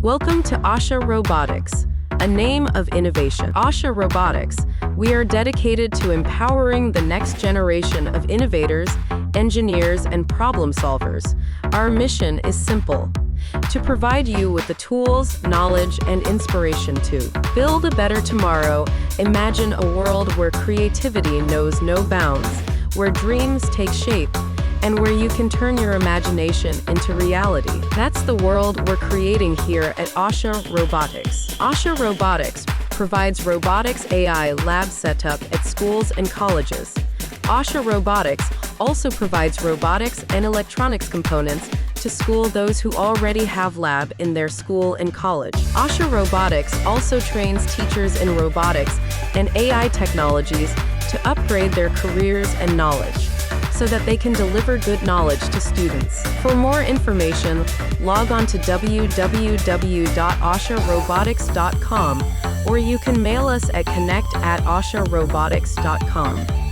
Welcome to Asha Robotics, a name of innovation. Asha Robotics, we are dedicated to empowering the next generation of innovators, engineers, and problem solvers. Our mission is simple: to provide you with the tools, knowledge, and inspiration to build a better tomorrow. Imagine a world where creativity knows no bounds, where dreams take shape, and where you can turn your imagination into reality. That's the world we're creating here at Asha Robotics. Asha Robotics provides robotics AI lab setup at schools and colleges. Asha Robotics also provides robotics and electronics components to school those who already have lab in their school and college. Asha Robotics also trains teachers in robotics and AI technologies to upgrade their careers and knowledge, so that they can deliver good knowledge to students. For more information, log on to www.asharobotics.com, or you can mail us at connect@asharobotics.com.